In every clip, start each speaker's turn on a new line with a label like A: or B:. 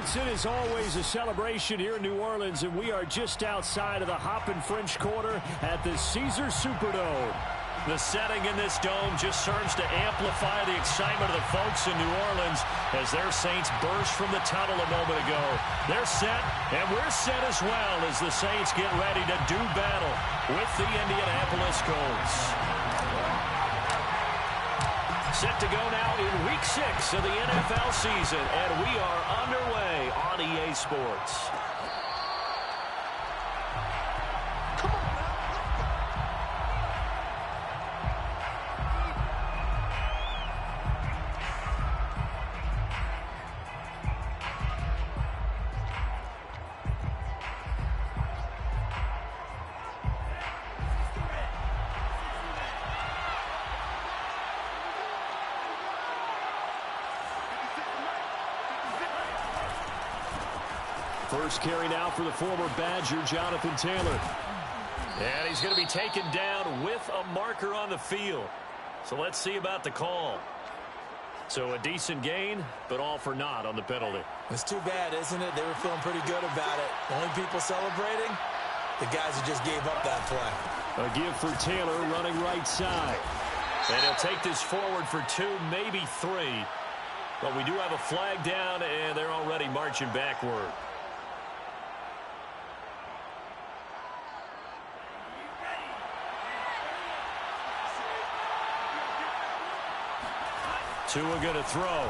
A: Folks, it is always a celebration here in New Orleans, and we are just outside of the Hoppin' French Quarter at the Caesars Superdome. The setting in this dome just serves to amplify the excitement of the folks in New Orleans as their Saints burst from the tunnel a moment ago. They're set, and we're set as well as the Saints get ready to do battle with the Indianapolis Colts. Set to go now in Week 6 of the NFL season, and we are underway on EA Sports. First carry now for the former Badger, Jonathan Taylor. And he's going to be taken down with a marker on the field. So let's see about the call. So a decent gain, but all for naught on the penalty.
B: It's too bad, isn't it? They were feeling pretty good about it. The only people celebrating, the guys who just gave up that play.
A: A give for Taylor running right side. And he'll take this forward for 2, maybe 3. But we do have a flag down, and they're already marching backward. Tua going to throw.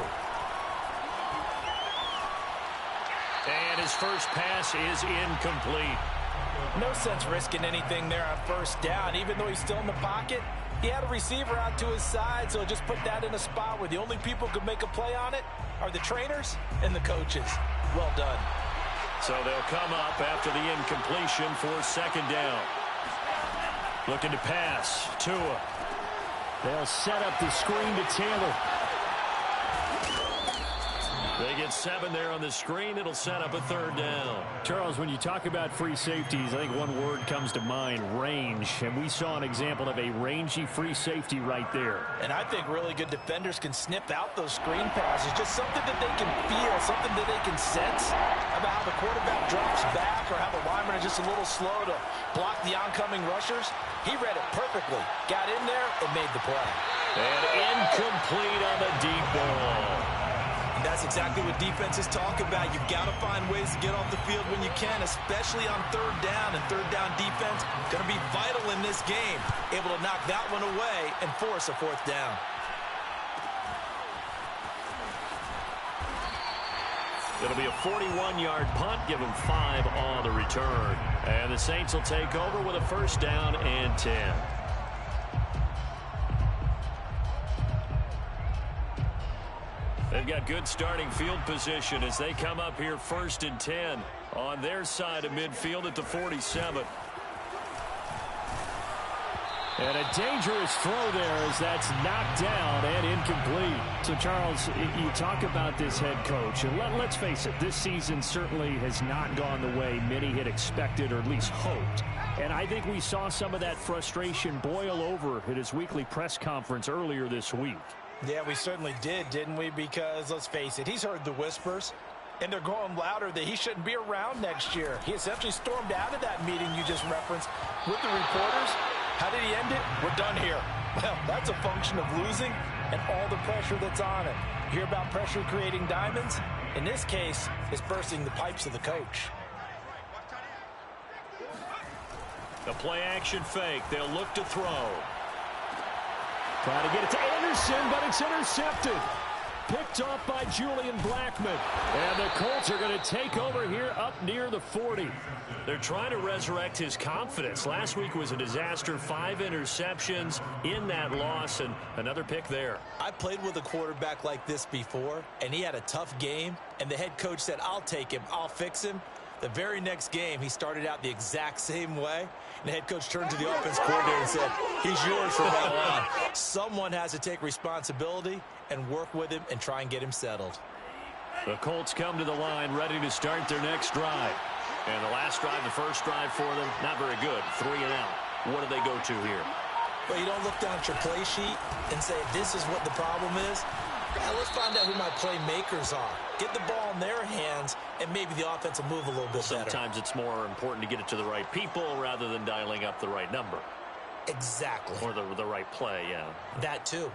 A: And his first pass is incomplete.
C: No sense risking anything there on first down. Even though he's still in the pocket, he had a receiver out to his side, so just put that in a spot where the only people who could make a play on it are the trainers and the coaches. Well done.
A: So they'll come up after the incompletion for second down. Looking to pass. Tua. They'll set up the screen to Taylor. They get 7 there on the screen. It'll set up a third down. Charles, when you talk about free safeties, I think one word comes to mind, range. And we saw an example of a rangy free safety right there.
C: And I think really good defenders can snip out those screen passes. Just something that they can feel, something that they can sense about how the quarterback drops back or how the linemen are just a little slow to block the oncoming rushers. He read it perfectly. Got in there and made the play.
A: And incomplete on the deep ball.
B: That's exactly what defenses talk about. You've got to find ways to get off the field when you can, especially on third down. And third down defense going to be vital in this game. Able to knock that one away and force a fourth down.
A: It'll be a 41-yard punt. Give them 5 on the return. And the Saints will take over with a first down and 10. They've got good starting field position as they come up here first and 10 on their side of midfield at the 47. And a dangerous throw there as that's knocked down and incomplete. So, Charles, you talk about this head coach, and let's face it, this season certainly has not gone the way many had expected or at least hoped. And I think we saw some of that frustration boil over at his weekly press conference earlier this week.
C: Yeah, we certainly did, didn't we? Because, let's face it, he's heard the whispers, and they're going louder that he shouldn't be around next year. He essentially stormed out of that meeting you just referenced with the reporters. How did he end it? We're done here. Well, that's a function of losing and all the pressure that's on it. You hear about pressure creating diamonds? In this case, it's bursting the pipes of the coach.
A: The play-action fake. They'll look to throw. Trying to get it to Anderson, but it's intercepted. Picked off by Julian Blackmon. And the Colts are going to take over here up near the 40. They're trying to resurrect his confidence. Last week was a disaster. 5 interceptions in that loss, and another pick there.
B: I played with a quarterback like this before, and he had a tough game, and the head coach said, I'll take him, I'll fix him. The very next game, he started out the exact same way. And the head coach turned to the offense coordinator and said, he's yours from now on. Someone has to take responsibility and work with him and try and get him settled.
A: The Colts come to the line ready to start their next drive. And the last drive, the first drive for them, not very good. 3 and out. What do they go to here?
B: Well, you don't look down at your play sheet and say, this is what the problem is. Yeah, let's find out who my playmakers are. Get the ball in their hands, and maybe the offense will move a little bit better.
A: Sometimes it's more important to get it to the right people rather than dialing up the right number.
B: Exactly.
A: Or the right play, yeah.
B: That too.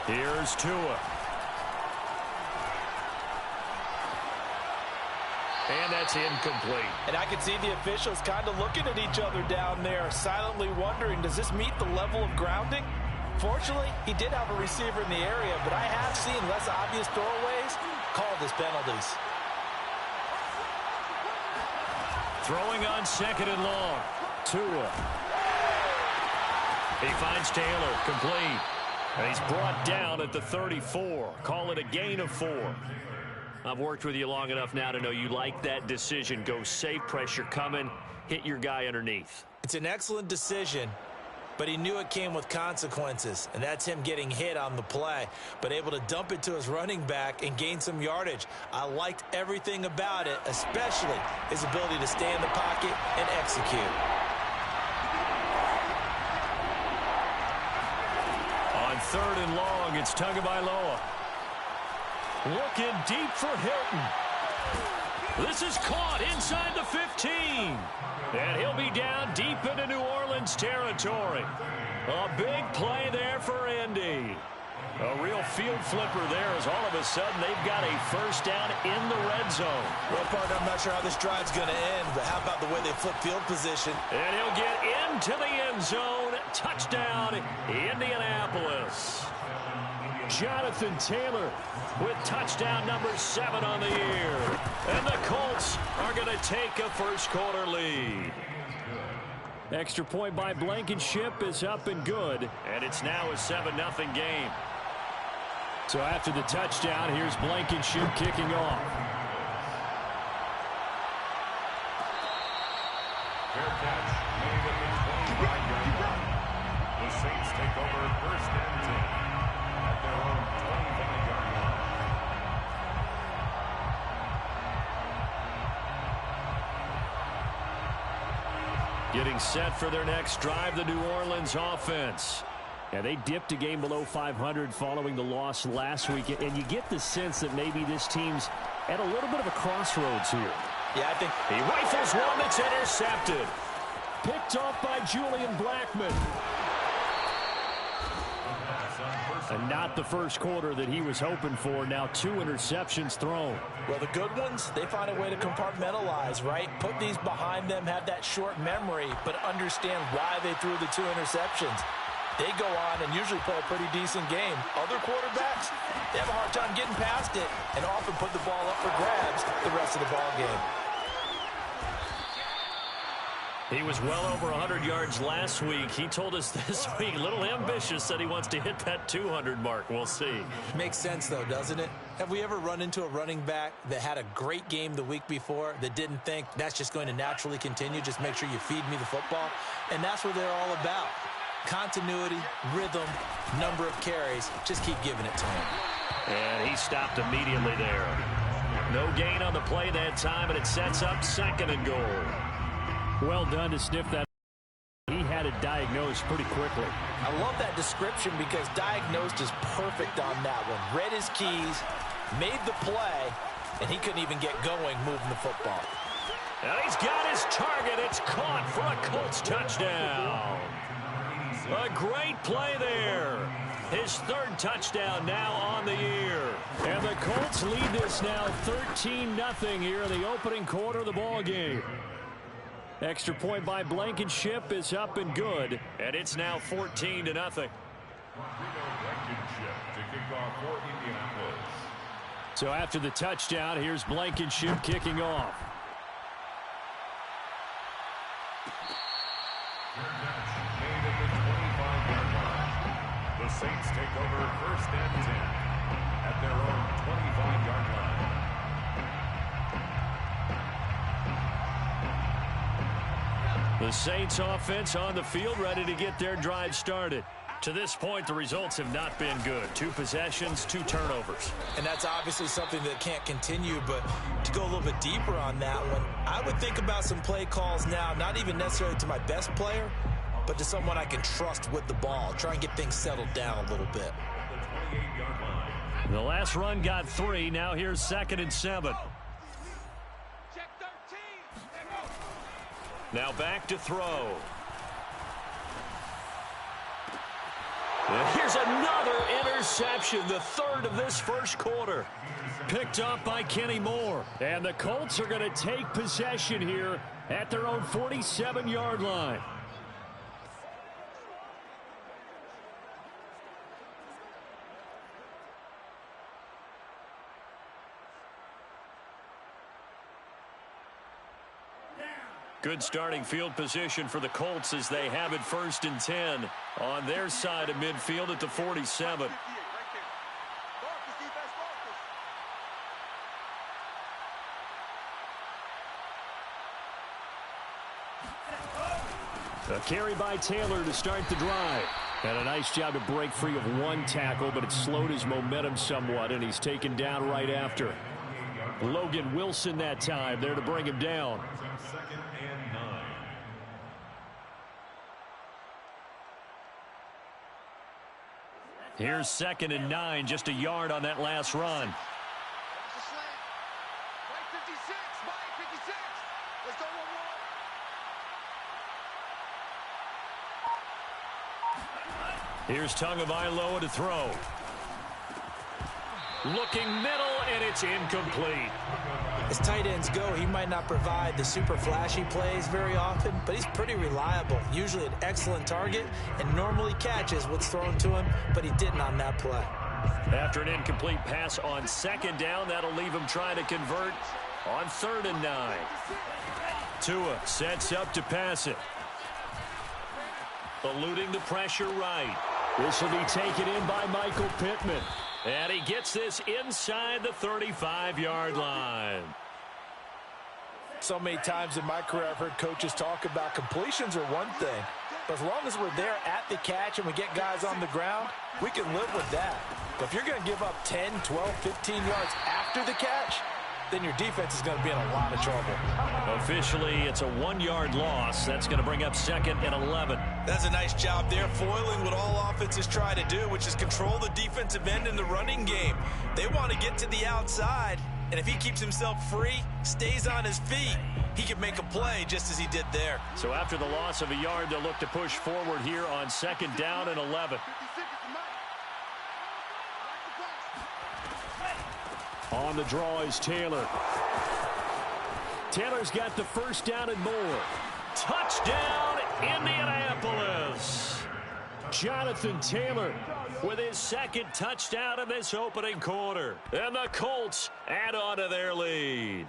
A: Here's Tua. And that's incomplete.
C: And I can see the officials kind of looking at each other down there, silently wondering, does this meet the level of grounding? Fortunately, he did have a receiver in the area, but I have seen less obvious throwaways called as penalties.
A: Throwing on 2nd and long. Tua. He finds Taylor, complete. And he's brought down at the 34. Call it a gain of 4. I've worked with you long enough now to know you like that decision. Go safe, pressure coming, hit your guy underneath.
B: It's an excellent decision, but he knew it came with consequences, and that's him getting hit on the play, but able to dump it to his running back and gain some yardage. I liked everything about it, especially his ability to stay in the pocket and execute.
A: On 3rd and long, it's Tagovailoa. Looking deep for Hilton. This is caught inside the 15. And he'll be down deep into New Orleans territory. A big play there for Indy. A real field flipper there as all of a sudden they've got a first down in the red zone.
B: Well, partner, I'm not sure how this drive's going to end, but how about the way they flip field position?
A: And he'll get into the end zone. Touchdown, Indianapolis. Jonathan Taylor with touchdown number 7 on the year. And the Colts are going to take a first-quarter lead. Extra point by Blankenship is up and good. And it's now a 7-0 game. So after the touchdown, here's Blankenship kicking off.
D: Fair catch made at the 25-yard line. The Saints take over 1st and 10 at their own 25-yard line.
A: Getting set for their next drive, the New Orleans offense. Yeah, they dipped a game below 500 following the loss last week, and you get the sense that maybe this team's at a little bit of a crossroads here.
B: Yeah, I think
A: he rifles one that's intercepted. Picked off by Julian Blackmon. And not the first quarter that he was hoping for. Now 2 interceptions thrown.
C: Well, the good ones, they find a way to compartmentalize, right? Put these behind them, have that short memory, but understand why they threw the 2 interceptions. They go on and usually play a pretty decent game. Other quarterbacks, they have a hard time getting past it and often put the ball up for grabs the rest of the ball game.
A: He was well over 100 yards last week. He told us this week, a little ambitious, said he wants to hit that 200 mark. We'll see.
B: Makes sense, though, doesn't it? Have we ever run into a running back that had a great game the week before that didn't think that's just going to naturally continue? Just make sure you feed me the football. And that's what they're all about. Continuity, rhythm, number of carries. Just keep giving it to him.
A: And he stopped immediately there. No gain on the play that time, and it sets up 2nd and goal. Well done to sniff that. He had it diagnosed pretty quickly.
C: I love that description because diagnosed is perfect on that one. Read his keys, made the play, and he couldn't even get going moving the football.
A: And he's got his target. It's caught for a Colts touchdown. A great play there. His 3rd touchdown now on the year. And the Colts lead this now 13-0 here in the opening quarter of the ball game. Extra point by Blankenship is up and good. And it's now 14-0.
D: Blankenship to kick off for Indianapolis.
A: So after the touchdown, here's Blankenship kicking off.
D: The Saints take over 1st and 10 at their own 25-yard line.
A: The Saints offense on the field ready to get their drive started. To this point, the results have not been good. 2 possessions, 2 turnovers.
B: And that's obviously something that can't continue, but to go a little bit deeper on that one, I would think about some play calls now, not even necessarily to my best player, but to someone I can trust with the ball. Try and get things settled down a little bit.
A: The last run got 3. Now here's 2nd and 7. Now back to throw. And here's another interception, the 3rd of this first quarter. Picked up by Kenny Moore. And the Colts are going to take possession here at their own 47-yard line. Good starting field position for the Colts as they have it 1st and 10 on their side of midfield at the 47. A carry by Taylor to start the drive. And a nice job to break free of 1 tackle, but it slowed his momentum somewhat, and he's taken down right after. Logan Wilson that time there to bring him down. Here's 2nd and 9, just a yard on that last run. Here's Tagovailoa to throw. Looking middle, and it's incomplete.
B: As tight ends go, he might not provide the super flashy plays very often, but he's pretty reliable. Usually an excellent target and normally catches what's thrown to him, but he didn't on that play.
A: After an incomplete pass on 2nd down, that'll leave him trying to convert on 3rd and 9. Tua sets up to pass it. Eluding the pressure right. This will be taken in by Michael Pittman. And he gets this inside the 35-yard line.
C: So many times in my career I've heard coaches talk about completions are one thing, but as long as we're there at the catch and we get guys on the ground, we can live with that. But if you're going to give up 10, 12, 15 yards after the catch, then your defense is going to be in a lot of trouble.
A: Officially, it's a 1-yard loss. That's going to bring up 2nd and 11.
B: That's a nice job there, foiling what all offenses try to do, which is control the defensive end in the running game. They want to get to the outside, and if he keeps himself free, stays on his feet, he can make a play just as he did there.
A: So after the loss of a yard, they'll look to push forward here on 2nd down and 11. On the draw is Taylor. Taylor's got the 1st down and more. Touchdown, Indianapolis. Jonathan Taylor with his 2nd touchdown in this opening quarter. And the Colts add on to their lead.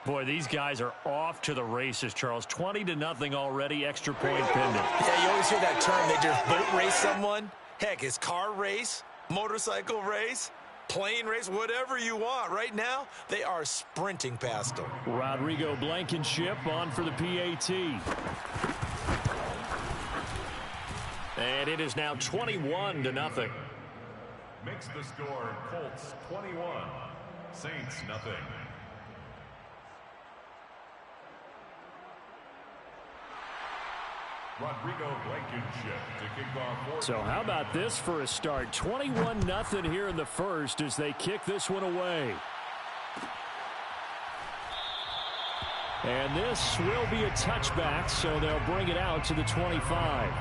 A: Boy, these guys are off to the races, Charles. 20-0 already, extra point pending.
B: Yeah, you always hear that term. They just boat race someone. Heck, it's car race, motorcycle race, plane race, whatever you want. Right now, they are sprinting past them.
A: Rodrigo Blankenship on for the PAT. And it is now 21-0.
D: Makes the score Colts 21, Saints nothing. Rodrigo Blankenship to kick off.
A: So how about this for a start? 21-0 here in the first as they kick this one away. And this will be a touchback, so they'll bring it out to the 25.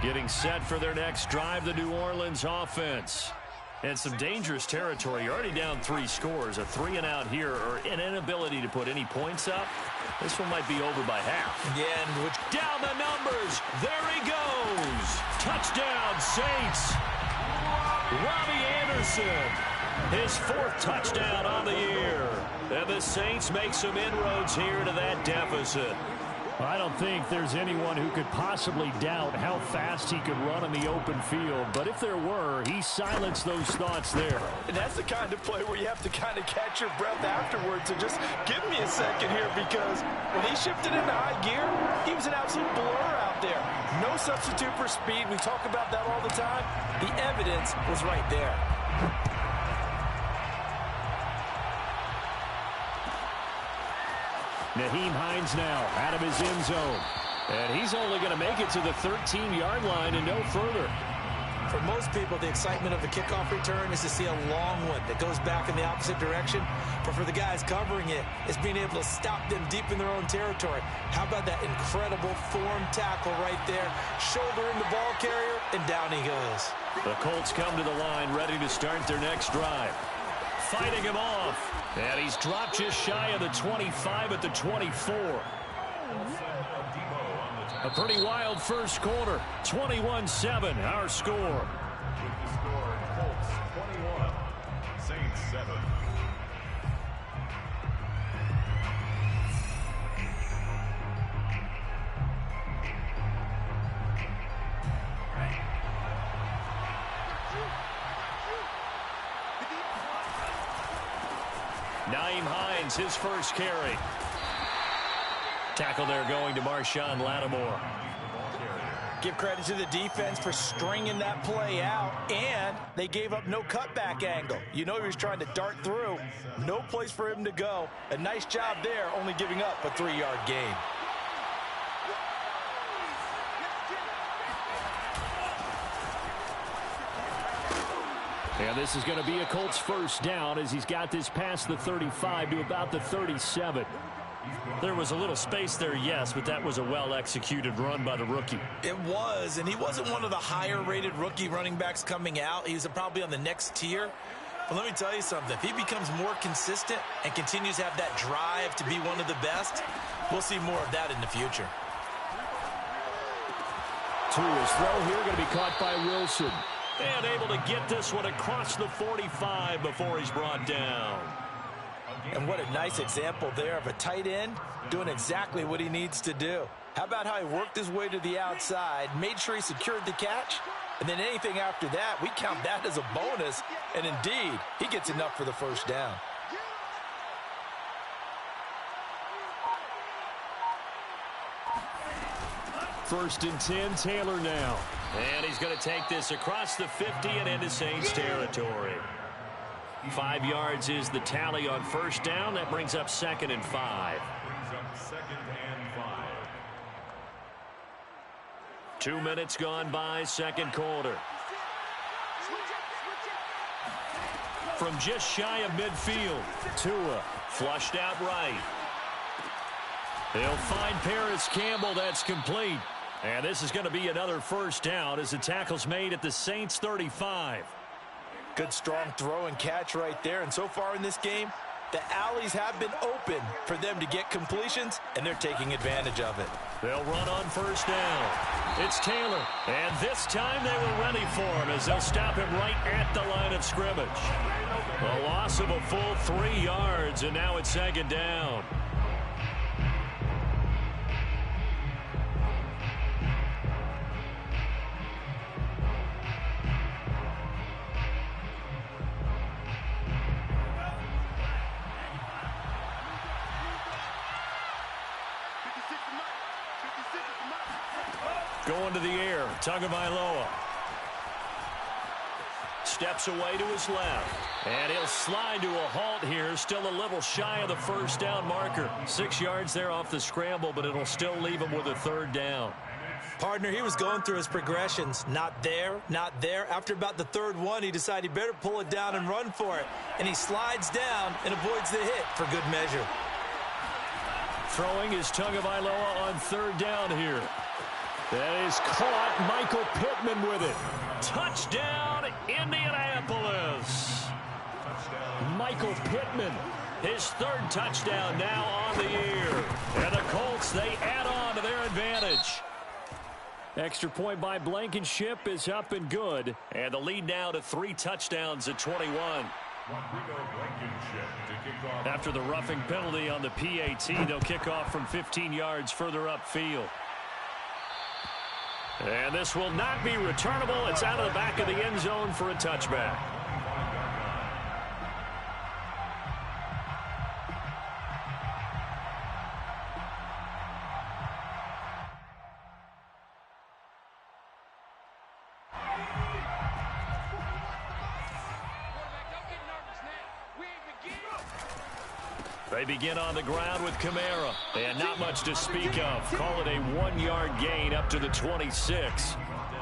A: Getting set for their next drive, the New Orleans offense. And some dangerous territory. You're already down 3 scores. A 3-and-out here, or an inability to put any points up. This one might be over by half.
B: Yeah, and
A: down the numbers. There he goes. Touchdown, Saints. Robbie Anderson. His 4th touchdown on the year. And the Saints make some inroads here to that deficit. I don't think there's anyone who could possibly doubt how fast he could run in the open field. But if there were, he silenced those thoughts there.
C: And that's the kind of play where you have to kind of catch your breath afterwards and just give me a second here, because when he shifted into high gear, he was an absolute blur out there. No substitute for speed. We talk about that all the time. The evidence was right there.
A: Nyheim Hines now out of his end zone. And he's only going to make it to the 13-yard line and no further.
B: For most people, the excitement of a kickoff return is to see a long one that goes back in the opposite direction. But for the guys covering it, it's being able to stop them deep in their own territory. How about that incredible form tackle right there? Shouldering the ball carrier, and down he goes.
A: The Colts come to the line ready to start their next drive. Fighting him off. And he's dropped just shy of the 25 at the 24. A pretty wild first quarter. 21-7, our score.
D: With the score, Colts 21, Saints 7.
A: Nyheim Hines, his first carry. Tackle there going to Marshawn Lattimore.
C: Give credit to the defense for stringing that play out, and they gave up no cutback angle. You know he was trying to dart through. No place for him to go. A nice job there, only giving up a 3-yard gain.
A: And this is going to be a Colts first down as he's got this past the 35 to about the 37. There was a little space there, yes, but that was a well-executed run by the rookie.
B: It was, and he wasn't one of the higher-rated rookie running backs coming out. He was probably on the next tier. But let me tell you something. If he becomes more consistent and continues to have that drive to be one of the best, we'll see more of that in the future.
A: Tua's throw here going to be caught by Wilson. And able to get this one across the 45 before he's brought down.
C: And what a nice example there of a tight end doing exactly what he needs to do. How about how he worked his way to the outside, made sure he secured the catch, and then anything after that, we count that as a bonus. And indeed, he gets enough for the first down.
A: First and 10, Taylor now. And he's going to take this across the 50 and into Saints territory. 5 yards is the tally on first down. That brings up 2nd and 5. 2 minutes gone by, second quarter. From just shy of midfield, Tua flushed out right. They'll find Paris Campbell. That's complete. And this is going to be another first down as the tackle's made at the Saints 35.
C: Good strong throw and catch right there. And so far in this game, the alleys have been open for them to get completions, and they're taking advantage of it.
A: They'll run on first down. It's Taylor. And this time they were ready for him as they'll stop him right at the line of scrimmage. A loss of a full 3 yards, and now it's second down. Going to the air, Tagovailoa. Steps away to his left. And he'll slide to a halt here. Still a little shy of the first down marker. 6 yards there off the scramble, but it'll still leave him with a third down.
B: Partner, he was going through his progressions. Not there, not there. After about the third one, he decided he better pull it down and run for it. And he slides down and avoids the hit for good measure.
A: Throwing is Tagovailoa on third down here. That is caught. Michael Pittman with it. Touchdown, Indianapolis. Michael Pittman, his third touchdown now on the year. And the Colts, they add on to their advantage. Extra point by Blankenship is up and good. And the lead now to 3 touchdowns at 21. After the roughing penalty on the PAT, they'll kick off from 15 yards further upfield. And this will not be returnable. It's out of the back of the end zone for a touchback. They begin on the ground with Kamara. And not much to speak of. Call it a 1-yard gain up to the 26.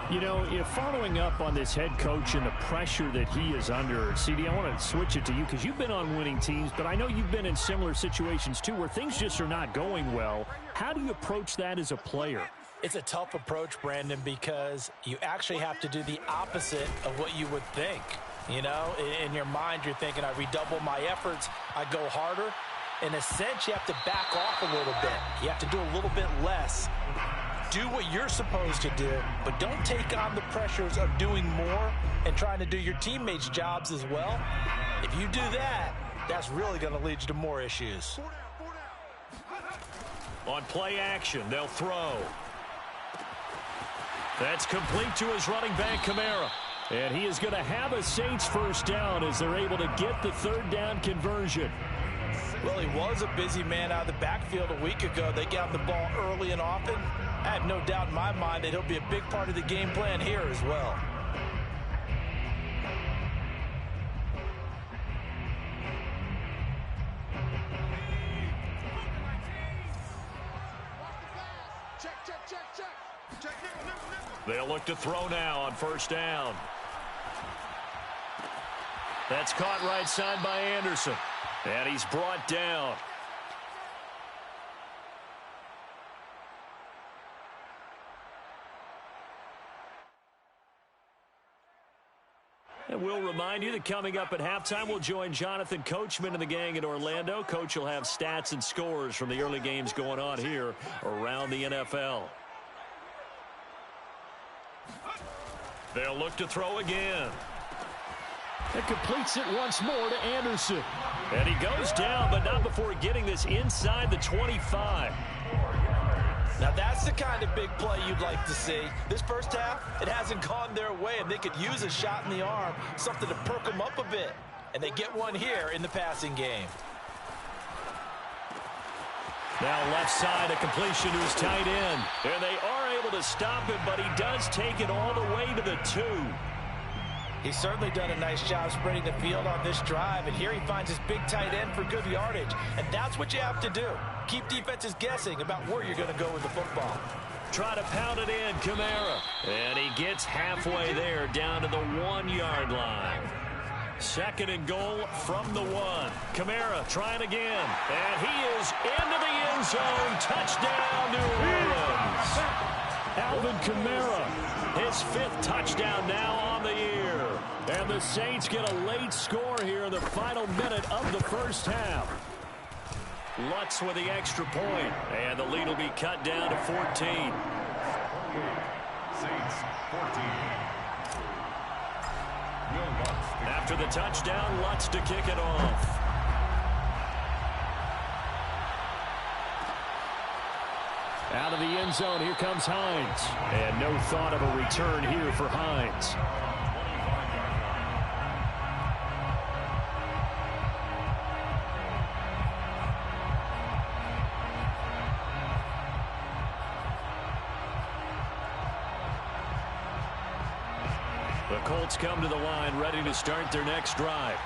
E: You know, if following up on this head coach and the pressure that he is under, CD, I want to switch it to you because you've been on winning teams, but I know you've been in similar situations too where things just are not going well. How do you approach that as a player?
C: It's a tough approach, Brandon, because you actually have to do the opposite of what you would think. You know, in your mind, you're thinking, I redouble my efforts, I go harder. In a sense, you have to back off a little bit. You have to do a little bit less. Do what you're supposed to do, but don't take on the pressures of doing more and trying to do your teammates' jobs as well. If you do that, that's really going to lead you to more issues.
A: On play action, they'll throw. That's complete to his running back, Kamara. And he is going to have a Saints first down as they're able to get the third down conversion.
C: Well, he was a busy man out of the backfield a week ago. They got the ball early and often. I have no doubt in my mind that he'll be a big part of the game plan here as well.
A: They'll look to throw now on first down. That's caught right side by Anderson. And he's brought down. And we'll remind you that coming up at halftime, we'll join Jonathan Coachman and the gang in Orlando. Coach will have stats and scores from the early games going on here around the NFL. They'll look to throw again.
E: It completes it once more to Anderson.
A: And he goes down, but not before getting this inside the 25.
C: Now that's the kind of big play you'd like to see. This first half, it hasn't gone their way, and they could use a shot in the arm, something to perk them up a bit. And they get one here in the passing game.
A: Now left side, a completion to his tight end. And they are able to stop him, but he does take it all the way to the 2.
C: He's certainly done a nice job spreading the field on this drive, and here he finds his big tight end for good yardage. And that's what you have to do. Keep defenses guessing about where you're going to go with the football.
A: Try to pound it in, Kamara. And he gets halfway there, down to the 1-yard line. Second and goal from the 1. Kamara trying again. And he is into the end zone. Touchdown, New Orleans.
E: Alvin Kamara.
A: His 5th touchdown now on the year. And the Saints get a late score here in the final minute of the first half. Lutz with the extra point. And the lead will be cut down to 14.
D: Saints 14.
A: After the touchdown, Lutz to kick it off.
E: Out of the end zone, here comes Hines. And no thought of a return here for Hines.
A: The Colts come to the line, ready to start their next drive.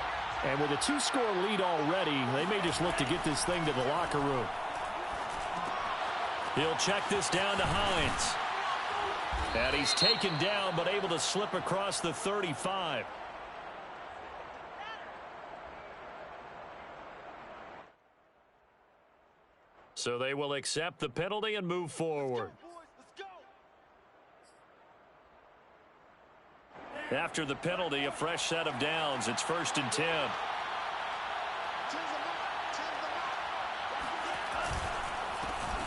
E: And with a 2-score lead already, they may just look to get this thing to the locker room.
A: He'll check this down to Hines. And he's taken down, but able to slip across the 35. So they will accept the penalty and move forward. After the penalty, a fresh set of downs. It's 1st and 10.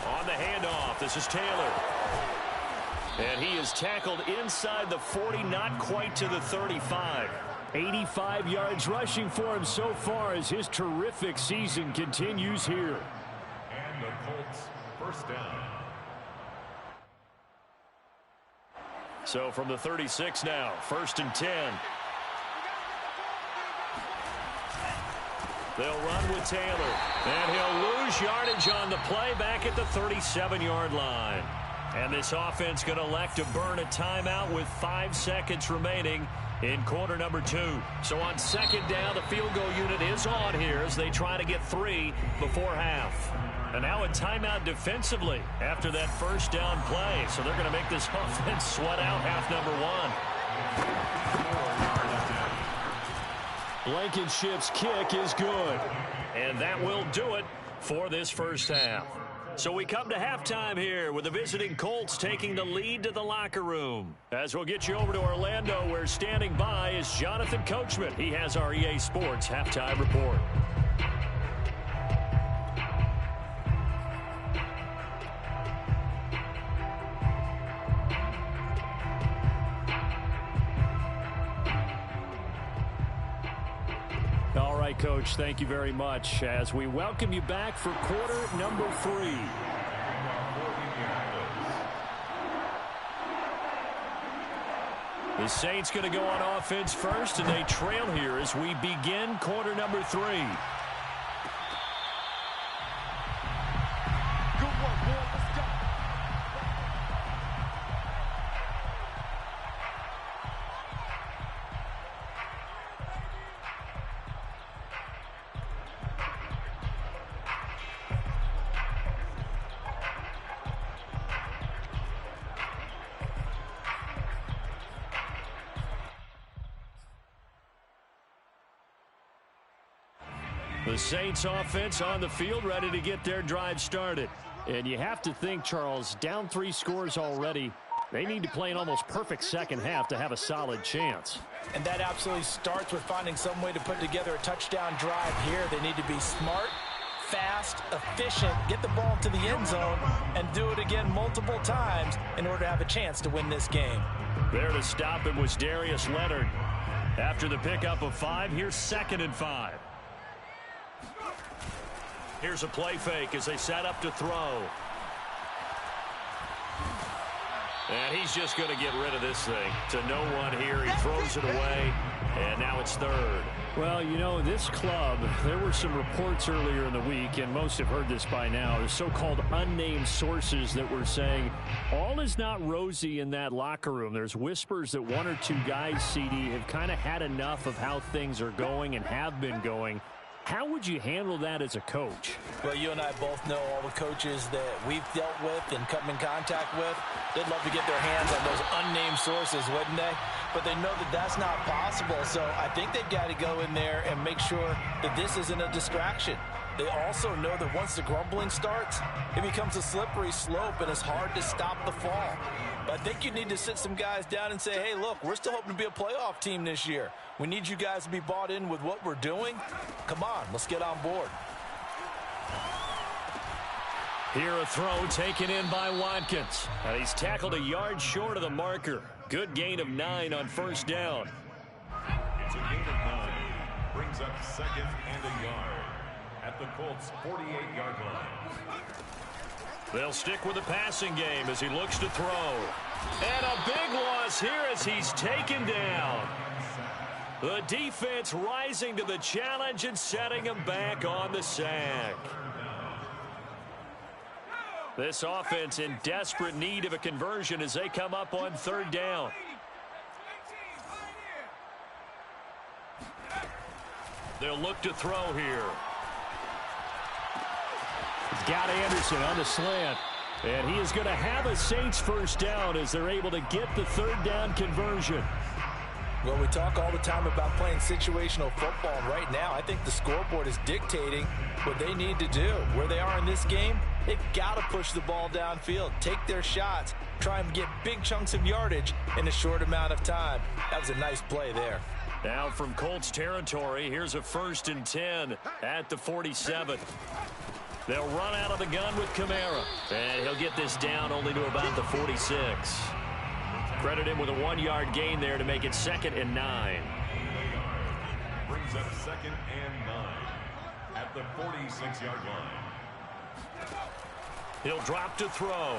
A: On the handoff, this is Taylor. And he is tackled inside the 40, not quite to the 35.
E: 85 yards rushing for him so far as his terrific season continues here.
D: And the Colts first down.
A: So from the 36 now, 1st and 10. They'll run with Taylor, and he'll lose yardage on the play back at the 37-yard line. And this offense going to elect to burn a timeout with 5 seconds remaining in quarter number 2. So on 2nd down, the field goal unit is on here as they try to get 3 before half. And now a timeout defensively after that 1st down play. So they're going to make this offense sweat out half number 1. Blankenship's kick is good. And that will do it for this 1st half. So we come to halftime here with the visiting Colts taking the lead to the locker room. As we'll get you over to Orlando, where standing by is Jonathan Coachman. He has our EA Sports halftime report. All right, Coach, thank you very much as we welcome you back for quarter number 3. The Saints going to go on offense first, and they trail here as we begin quarter number 3.
F: Good work, boy. Let's go.
E: The Saints offense on the field ready to get their drive started. And you have to think, Charles, down 3 scores already. They need to play an almost perfect second half to have a solid chance.
C: And that absolutely starts with finding some way to put together a touchdown drive here. They need to be smart, fast, efficient, get the ball to the end zone, and do it again multiple times in order to have a chance to win this game.
E: There to stop him was Darius Leonard. After the pickup of 5, here's 2nd and 5. Here's a play fake as they set up to throw. And he's just going to get rid of this thing to no one here. He throws it away, and now it's 3rd. Well, you know, this club, there were some reports earlier in the week, and most have heard this by now, the so-called unnamed sources that were saying all is not rosy in that locker room. There's whispers that 1 or 2 guys, CD, have kind of had enough of how things are going and have been going. How would you handle that as a coach?
C: Well, you and I both know all the coaches that we've dealt with and come in contact with. They'd love to get their hands on those unnamed sources, wouldn't they? But they know that that's not possible. So I think they've got to go in there and make sure that this isn't a distraction. They also know that once the grumbling starts, it becomes a slippery slope and it's hard to stop the fall. But I think you need to sit some guys down and say, hey, look, we're still hoping to be a playoff team this year. We need you guys to be bought in with what we're doing. Come on, let's get on board.
E: Here a throw taken in by Watkins. And he's tackled a yard short of the marker. Good gain of 9 on 1st down.
D: It's a gain of 9. Brings up 2nd and a yard at the Colts' 48-yard line.
E: They'll stick with the passing game as he looks to throw. And a big loss here as he's taken down. The defense rising to the challenge and setting him back on the sack. This offense in desperate need of a conversion as they come up on 3rd down. They'll look to throw here. He's got Anderson on the slant. And he is going to have a Saints 1st down as they're able to get the 3rd down conversion.
C: Well, we talk all the time about playing situational football, and right now I think the scoreboard is dictating what they need to do. Where they are in this game, they've got to push the ball downfield, take their shots, try and get big chunks of yardage in a short amount of time. That was a nice play there.
E: Now from Colts territory, here's a 1st and 10 at the 47. They'll run out of the gun with Kamara, and he'll get this down only to about the 46. Credit him with a 1-yard gain there to make it 2nd and 9.
D: brings up 2nd and 9 at the 46-yard line.
A: He'll drop to throw.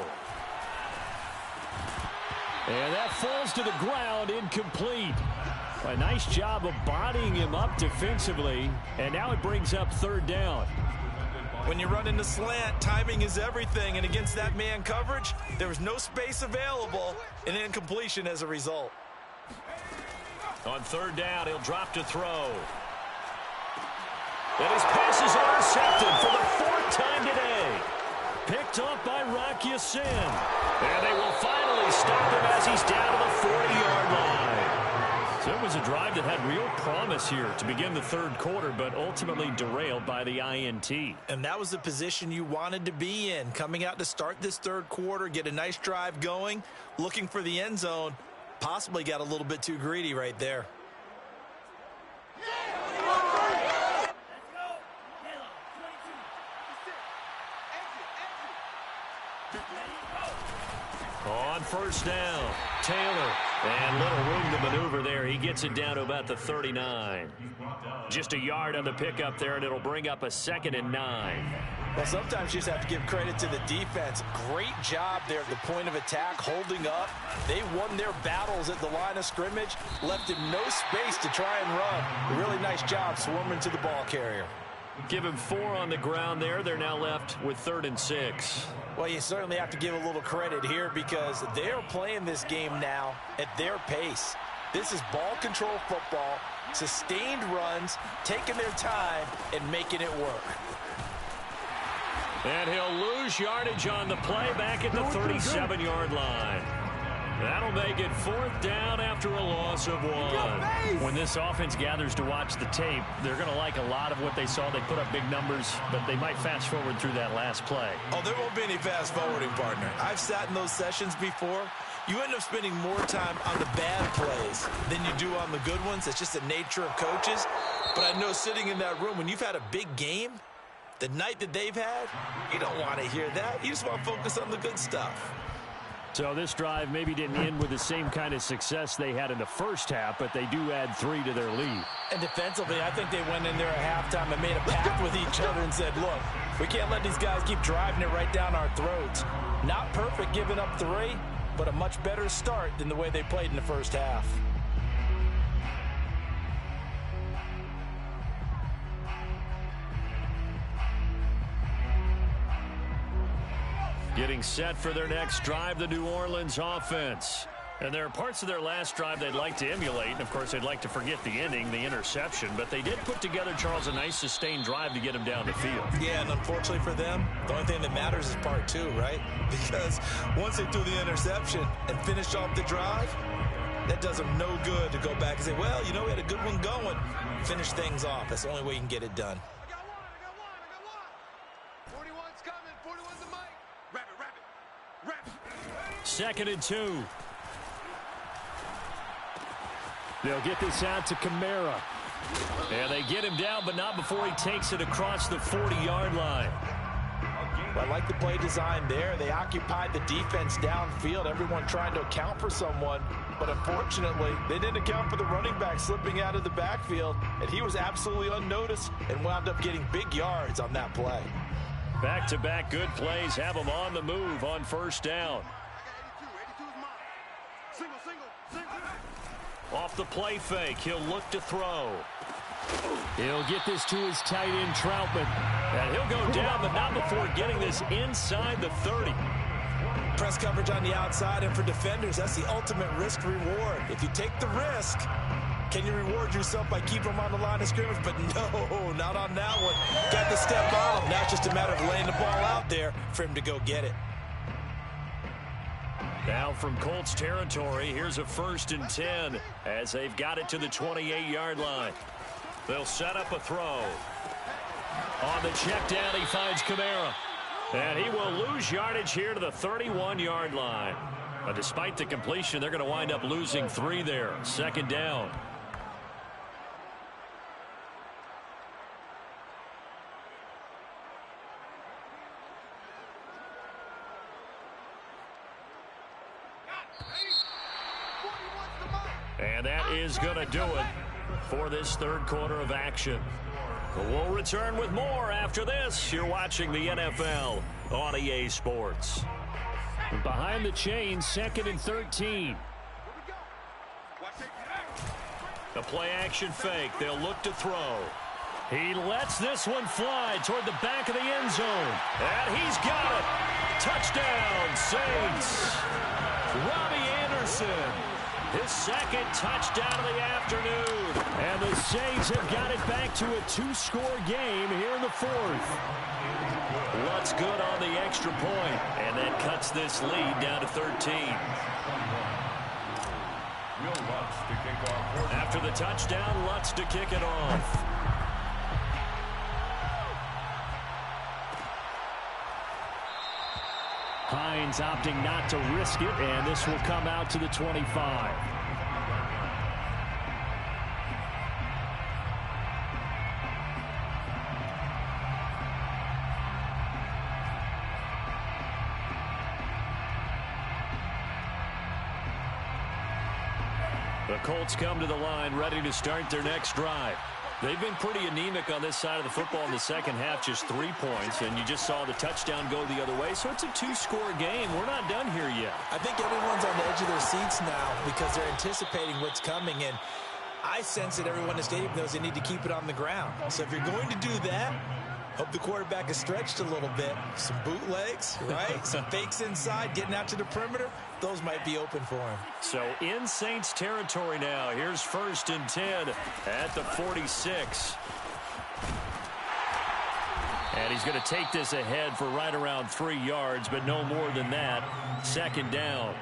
A: And that falls to the ground, incomplete. A nice job of bodying him up defensively, and now it brings up 3rd down.
C: When you run in the slant, timing is everything, and against that man coverage, there was no space available, and incompletion as a result.
A: On 3rd down, he'll drop to throw. And his pass is intercepted for the 4th time today. Picked up by Rocky Sin. And they will finally stop him as he's down to the 40-yard line. So it was a drive that had real promise here to begin the 3rd quarter, but ultimately derailed by the INT.
C: And that was the position you wanted to be in, coming out to start this 3rd quarter, get a nice drive going, looking for the end zone. Possibly got a little bit too greedy right there.
A: On 1st down, Taylor. And little room to maneuver there. He gets it down to about the 39. Just a yard on the pickup there, and it'll bring up a 2nd and 9.
C: Well, sometimes you just have to give credit to the defense. Great job there at the point of attack, holding up. They won their battles at the line of scrimmage, left him no space to try and run. A really nice job swarming to the ball carrier.
A: Give him 4 on the ground there. They're now left with 3rd and 6.
C: Well, you certainly have to give a little credit here because they're playing this game now at their pace. This is ball control football, sustained runs, taking their time, and making it work.
A: And he'll lose yardage on the play back at the 37-yard line. That'll make it 4th down after a loss of 1. When this offense gathers to watch the tape, they're going to like a lot of what they saw. They put up big numbers, but they might fast forward through that last play.
C: Oh, there won't be any fast forwarding, partner. I've sat in those sessions before. You end up spending more time on the bad plays than you do on the good ones. It's just the nature of coaches. But I know sitting in that room, when you've had a big game, the night that they've had, you don't want to hear that. You just want to focus on the good stuff.
E: So this drive maybe didn't end with the same kind of success they had in the first half, but they do add 3 to their lead.
C: And defensively, I think they went in there at halftime and made a pact with each other and said, look, we can't let these guys keep driving it right down our throats. Not perfect giving up 3, but a much better start than the way they played in the first half.
A: Getting set for their next drive, the New Orleans offense. And there are parts of their last drive they'd like to emulate. And, of course, they'd like to forget the ending, the interception. But they did put together, Charles, a nice sustained drive to get him down the field.
C: Yeah, and unfortunately for them, the only thing that matters is part 2, right? Because once they threw the interception and finished off the drive, that does them no good to go back and say, well, you know, we had a good one going. Finish things off. That's the only way you can get it done.
A: Second and 2.
E: They'll get this out to Kamara.
A: And they get him down, but not before he takes it across the 40-yard line.
C: Well, I like the play design there. They occupied the defense downfield, everyone trying to account for someone. But unfortunately, they didn't account for the running back slipping out of the backfield, and he was absolutely unnoticed and wound up getting big yards on that play.
A: Back-to-back good plays have him on the move on 1st down. Off the play fake, he'll look to throw.
E: He'll get this to his tight end, Troutman.
A: And he'll go down, but not before getting this inside the 30.
C: Press coverage on the outside, and for defenders, that's the ultimate risk-reward. If you take the risk, can you reward yourself by keeping them on the line of scrimmage? But no, not on that one. Got to step on him. Now it's just a matter of laying the ball out there for him to go get it.
A: Now from Colts territory, here's a 1st and 10 as they've got it to the 28-yard line. They'll set up a throw. On the check down, he finds Kamara. And he will lose yardage here to the 31-yard line. But despite the completion, they're going to wind up losing 3 there. 2nd down. And that is going to do it for this third quarter of action. We'll return with more after this. You're watching the NFL on EA Sports.
E: Behind the chain, 2nd and 13.
A: The play-action fake. They'll look to throw. He lets this one fly toward the back of the end zone. And he's got it. Touchdown, Saints. Robbie Anderson. His second touchdown of the afternoon.
E: And the Saints have got it back to a 2-score game here in the fourth.
A: Lutz good on the extra point, and that cuts this lead down to 13. After the touchdown, Lutz to kick it off.
E: Hines opting not to risk it, and this will come out to the 25.
A: The Colts come to the line ready to start their next drive. They've been pretty anemic on this side of the football in the second half, just 3 points, and you just saw the touchdown go the other way. So it's a 2-score game. We're not done here yet.
B: I think everyone's on the edge of their seats now because they're anticipating what's coming, and I sense that everyone in the stadium knows they need to keep it on the ground. So if you're going to do that, hope the quarterback is stretched a little bit. Some bootlegs, right? Some fakes inside, getting out to the perimeter. Those might be open for him.
A: So in Saints territory now. Here's 1st and 10 at the 46. And he's going to take this ahead for right around 3 yards, but no more than that. 2nd down.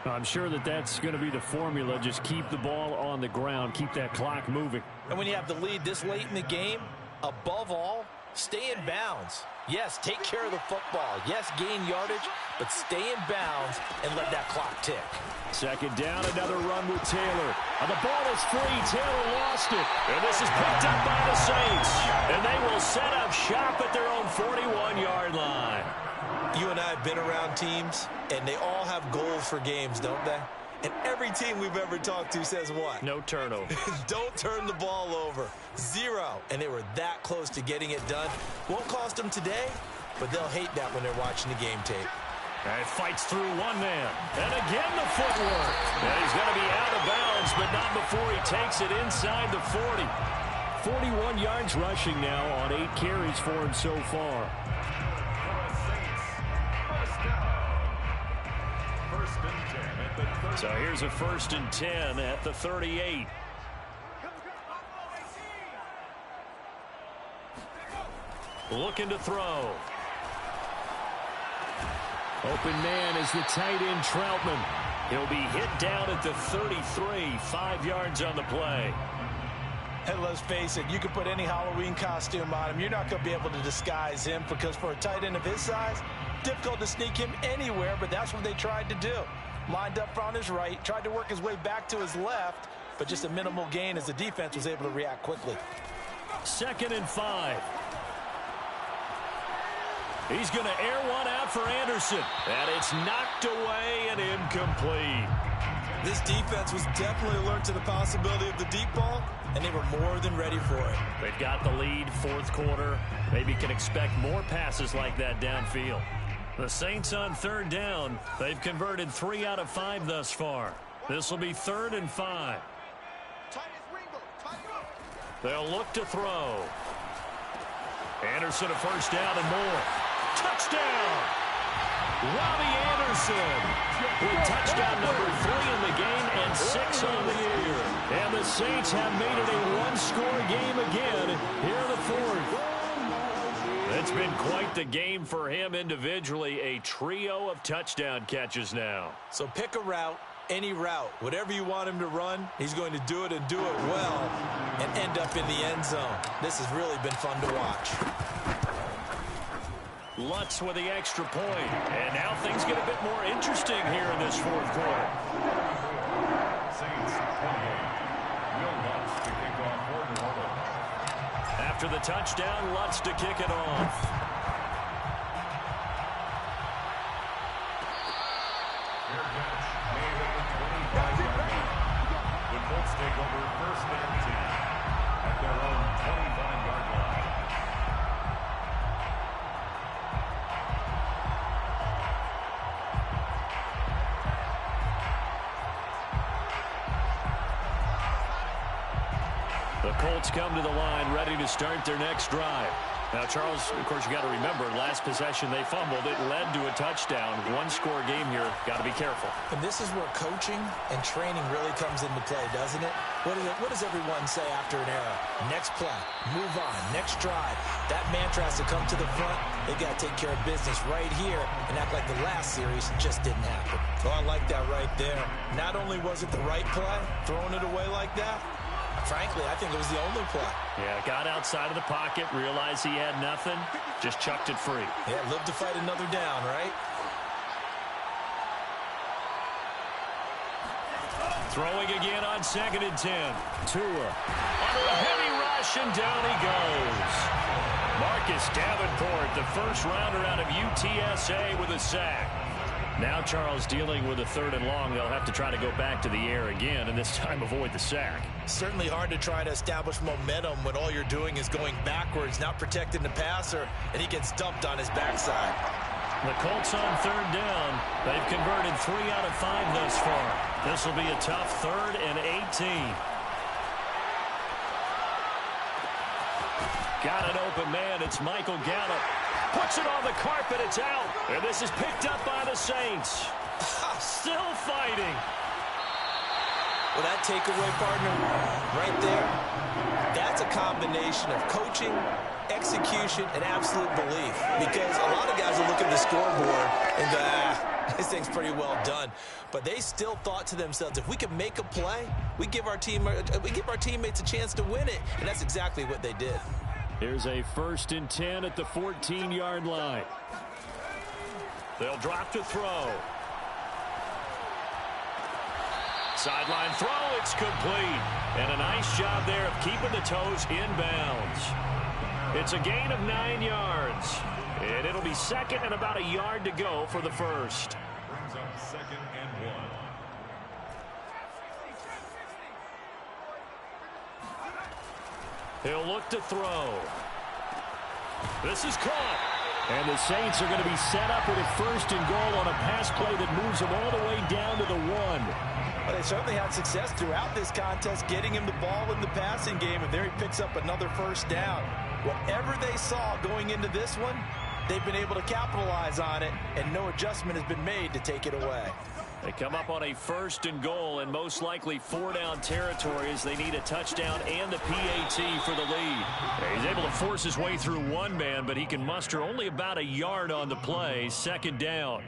E: I'm sure that that's going to be the formula. Just keep the ball on the ground. Keep that clock moving.
C: And when you have the lead this late in the game, above all, stay in bounds. Yes, take care of the football. Yes, gain yardage, but stay in bounds and let that clock tick.
E: 2nd down, another run with Taylor. And the ball is free. Taylor lost it.
A: And this is picked up by the Saints. And they will set up shop at their own 41-yard line.
B: You and I have been around teams, and they all have goals for games, don't they? And every team we've ever talked to says what?
A: No turnover.
B: Don't turn the ball over. 0. And they were that close to getting it done. Won't cost them today, but they'll hate that when they're watching the game tape.
A: And fights through one man. And again the footwork. And he's going to be out of bounds, but not before he takes it inside the 40.
E: 41 yards rushing now on 8 carries for him so far.
A: So here's a 1st and 10 at the 38. Looking to throw.
E: Open man is the tight end Troutman. He'll be hit down at the 33, 5 yards on the play.
C: And let's face it, you can put any Halloween costume on him. You're not going to be able to disguise him because for a tight end of his size, difficult to sneak him anywhere, but that's what they tried to do. Lined up on his right, tried to work his way back to his left, but just a minimal gain as the defense was able to react quickly.
A: 2nd and 5. He's going to air one out for Anderson. And it's knocked away and incomplete.
B: This defense was definitely alert to the possibility of the deep ball, and they were more than ready for it.
A: They've got the lead, 4th quarter. Maybe can expect more passes like that downfield. The Saints on 3rd down. They've converted 3 out of 5 thus far. This will be 3rd and 5. They'll look to throw. Anderson a 1st down and more. Touchdown! Robbie Anderson with touchdown number 3 in the game and 6 on the year.
E: And the Saints have made it a 1-score game again here in the 4th.
A: It's been quite the game for him individually. A trio of touchdown catches now.
B: So pick a route, any route. Whatever you want him to run, he's going to do it and do it well and end up in the end zone. This has really been fun to watch.
A: Lutz with the extra point. And now things get a bit more interesting here in this 4th quarter.
D: Saints 28. Will Lutz to kick off for New Orleans.
A: After the touchdown, Lutz to kick it off.
D: Colts take over first and 10 at their own 25-yard line.
A: The Colts come to the line ready to start their next drive. Now, Charles, of course, you got to remember, last possession they fumbled. It led to a touchdown. One-score game here. Got to be careful.
B: And this is where coaching and training really comes into play, doesn't it? What does everyone say after an error? Next play, move on, next drive. That mantra has to come to the front. They got to take care of business right here and act like the last series just didn't happen. Oh, I like that right there. Not only was it the right play, throwing it away like that, frankly, I think it was the only play.
A: Yeah, got outside of the pocket, realized he had nothing, just chucked it free.
B: Yeah, live to fight another down, right?
A: Throwing again on 2nd and 10. Tua under a heavy rush, and down he goes. Marcus Davenport, the first rounder out of UTSA, with a sack. Now Charles dealing with a 3rd and long. They'll have to try to go back to the air again, and this time avoid the sack.
B: Certainly hard to try to establish momentum when all you're doing is going backwards, not protecting the passer, and he gets dumped on his backside.
A: The Colts on 3rd down. They've converted 3 out of 5 thus far. This will be a tough 3rd and 18. Got an open man. It's Michael Gallup. Puts it on the carpet. It's out. And this is picked up by the Saints. Still fighting.
B: Well, that takeaway, partner, right there, that's a combination of coaching, execution, and absolute belief. Because a lot of guys will look at the scoreboard and go, this thing's pretty well done. But they still thought to themselves, if we can make a play, we give our teammates a chance to win it. And that's exactly what they did.
A: Here's a 1st and 10 at the 14-yard line. They'll drop to throw. Sideline throw, it's complete. And a nice job there of keeping the toes inbounds. It's a gain of 9 yards. And it'll be 2nd and about a yard to go for the first.
D: Brings up 2nd and 1.
A: He'll look to throw. This is caught. And the Saints are going to be set up with a 1st and goal on a pass play that moves them all the way down to the 1.
C: Well, they certainly had success throughout this contest, getting him the ball in the passing game, and there he picks up another 1st down. Whatever they saw going into this one, they've been able to capitalize on it, and no adjustment has been made to take it away.
A: They come up on a 1st and goal, and most likely 4-down territory as they need a touchdown and a PAT for the lead. He's able to force his way through one man, but he can muster only about a yard on the play. 2nd down.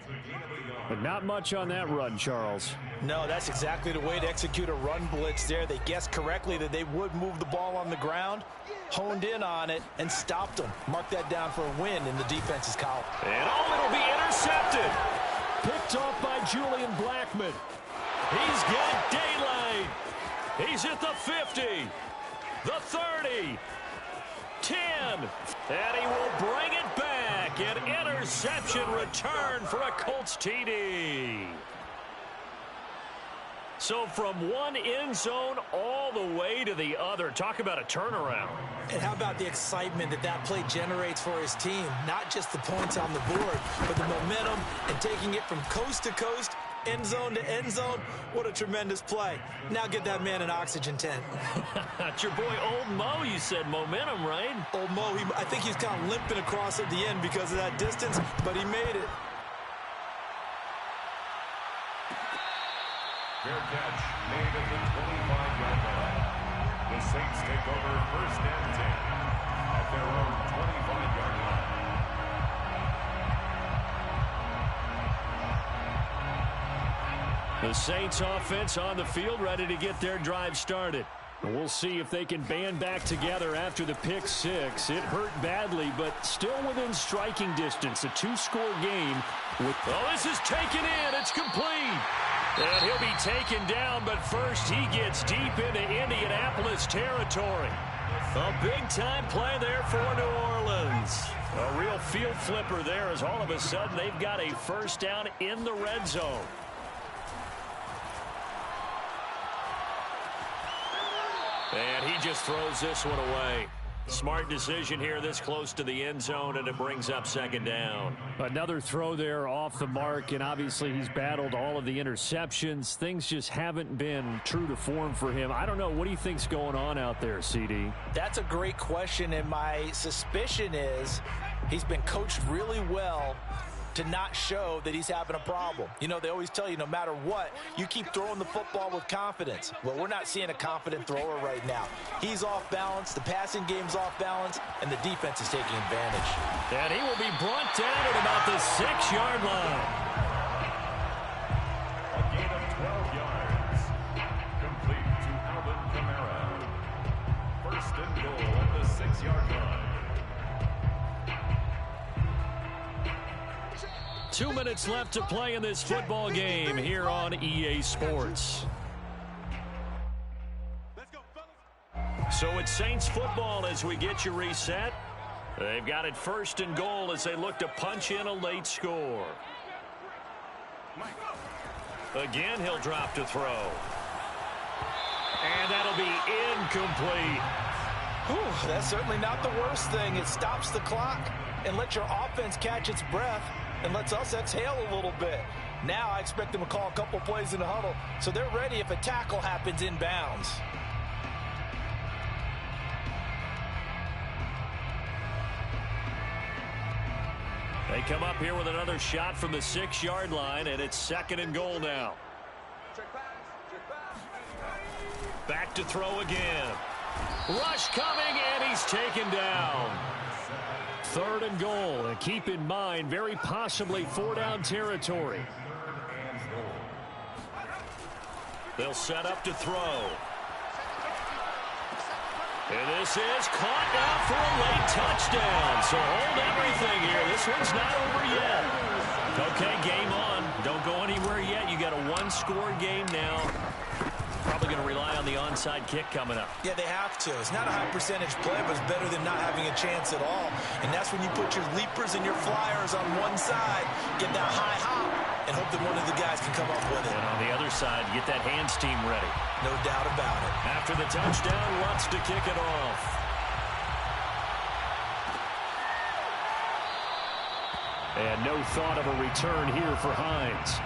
E: But not much on that run, Charles.
C: No, that's exactly the way to execute a run blitz there. They guessed correctly that they would move the ball on the ground, honed in on it, and stopped them. Mark that down for a win in the defense's column.
A: And it'll be intercepted. Picked off by Julian Blackman. He's got daylight. He's at the 50, the 30, 10, and he will bring it back. An interception return for a Colts TD. So from one end zone all the way to the other. Talk about a turnaround.
B: And how about the excitement that play generates for his team? Not just the points on the board, but the momentum and taking it from coast to coast, end zone to end zone. What a tremendous play. Now get that man an oxygen tent.
A: That's your boy Old Mo. You said momentum, right?
B: Old Mo, I think he's kind of limping across at the end because of that distance, but he made it.
D: Fair catch made at the 25-yard line. The Saints take over 1st and 10 at their own 25-yard line.
A: The Saints offense on the field, ready to get their drive started. We'll see if they can band back together after the pick 6. It hurt badly, but still within striking distance. A 2-score game. This is taken in. It's complete. And he'll be taken down, but first he gets deep into Indianapolis territory. A big-time play there for New Orleans. A real field flipper there as all of a sudden they've got a 1st down in the red zone. And he just throws this one away. Smart decision here this close to the end zone, and it brings up second down.
E: Another throw there off the mark, and obviously he's battled all of the interceptions. Things just haven't been true to form for him. I don't know. What do you think's going on out there, CD?
C: That's a great question, and my suspicion is he's been coached really well to not show that he's having a problem. You know, they always tell you no matter what, you keep throwing the football with confidence. Well, we're not seeing a confident thrower right now. He's off balance, the passing game's off balance, and the defense is taking advantage.
A: And he will be brought down at about the 6-yard line.
D: A gain of 12 yards. Complete to Alvin Kamara. First and goal at the 6-yard line.
A: 2 minutes left to play in this football game here on EA Sports. So it's Saints football as we get you reset. They've got it first and goal as they look to punch in a late score. Again, he'll drop to throw. And that'll be incomplete.
C: Whew, that's certainly not the worst thing. It stops the clock and lets your offense catch its breath and lets us exhale a little bit. Now I expect them to call a couple plays in the huddle so they're ready if a tackle happens inbounds.
A: They come up here with another shot from the 6-yard line, and it's second and goal now. Back to throw again. Rush coming, and he's taken down. Third and goal, and keep in mind, very possibly 4-down territory. They'll set up to throw. And this is caught now for a late touchdown. So hold everything here. This one's not over yet. Okay, game on. Don't go anywhere yet. You got a one-score game now. Probably going to rely on the onside kick coming up.
B: Yeah, they have to. It's not a high percentage play, but it's better than not having a chance at all. And that's when you put your leapers and your flyers on one side, get that high hop, and hope that one of the guys can come up with it.
A: And on the other side, get that hands team ready.
B: No doubt about it.
A: After the touchdown, wants to kick it off.
E: And no thought of a return here for Hines.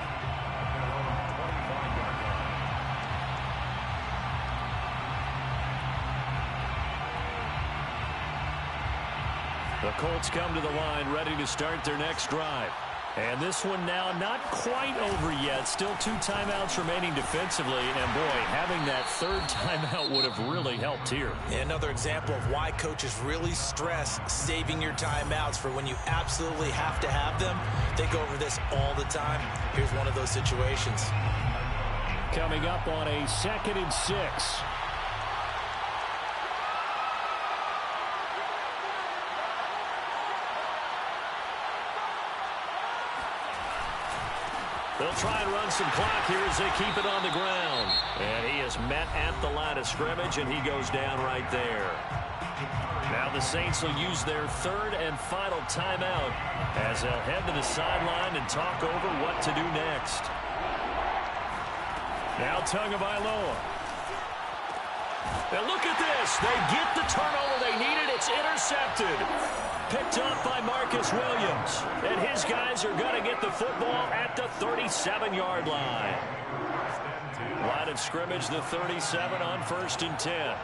E: The Colts come to the line ready to start their next drive. And this one now not quite over yet. Still 2 timeouts remaining defensively. And, boy, having that third timeout would have really helped here.
B: Yeah, another example of why coaches really stress saving your timeouts for when you absolutely have to have them. They go over this all the time. Here's one of those situations.
E: Coming up on a 2nd and 6.
A: They'll try and run some clock here as they keep it on the ground. And he is met at the line of scrimmage, and he goes down right there. Now the Saints will use their third and final timeout as they'll head to the sideline and talk over what to do next. Now Tagovailoa. And look at this. They get the turnover they needed. It's intercepted. Picked up by Marcus Williams. And his guys are going to get the football at the 37-yard line. Line of scrimmage, the 37 on 1st and 10.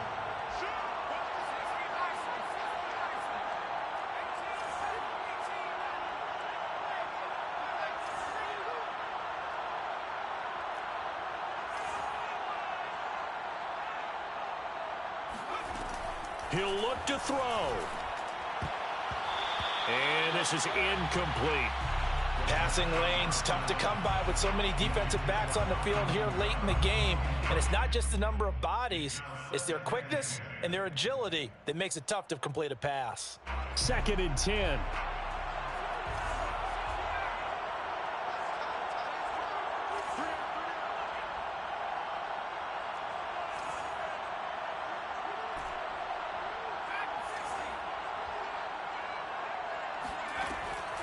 A: He'll look to throw. And this is incomplete.
C: Passing lanes, tough to come by with so many defensive backs on the field here late in the game. And it's not just the number of bodies, it's their quickness and their agility that makes it tough to complete a pass.
E: 2nd and 10.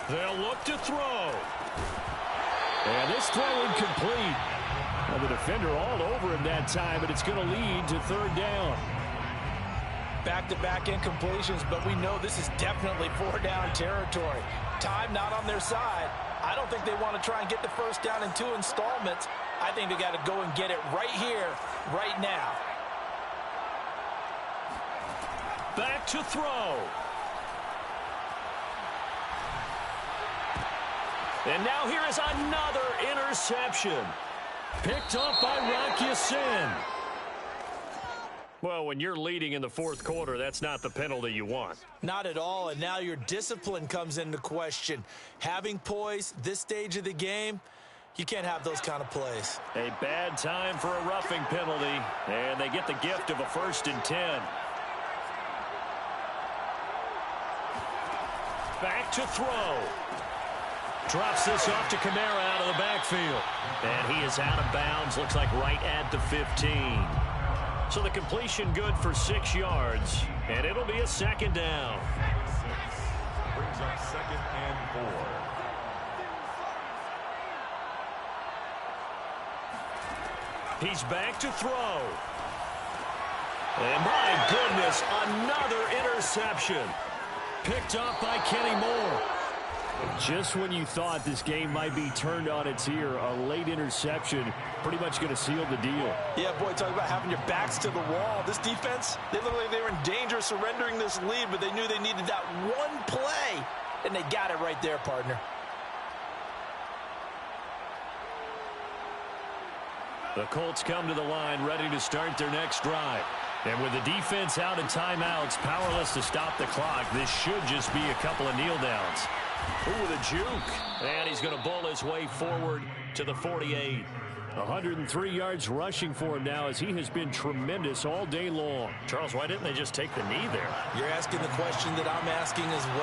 A: They'll look to throw.
E: And this throw incomplete. Well, the defender all over him that time, but it's going to lead to 3rd down.
C: back-to-back incompletions, but we know this is definitely 4-down territory. Time not on their side. I don't think they want to try and get the first down in 2 installments. I think they got to go and get it right here, right now.
A: Back to throw. And now here is another interception. Picked up by Rock Ya-Sin. Well, when you're leading in the fourth quarter, that's not the penalty you want.
B: Not at all, and now your discipline comes into question. Having poise this stage of the game, you can't have those kind of plays.
A: A bad time for a roughing penalty, and they get the gift of a 1st and 10. Back to throw. Drops this off to Kamara out of the backfield. And he is out of bounds, looks like right at the 15. So the completion good for 6 yards, and it'll be a 2nd down.
D: Brings up 2nd and 4.
A: He's back to throw. And my goodness, another interception. Picked up by Kenny Moore. Just when you thought this game might be turned on its ear, a late interception pretty much going to seal the deal.
C: Yeah, boy, talk about having your backs to the wall. This defense, they look like they were in danger of surrendering this lead, but they knew they needed that one play, and they got it right there, partner.
A: The Colts come to the line ready to start their next drive. And with the defense out of timeouts, powerless to stop the clock, this should just be a couple of kneel downs. Ooh, with a juke. And he's going to bowl his way forward to the 48. 103 yards rushing for him now as he has been tremendous all day long. Charles, why didn't they just take the knee there?
B: You're asking the question that I'm asking as well.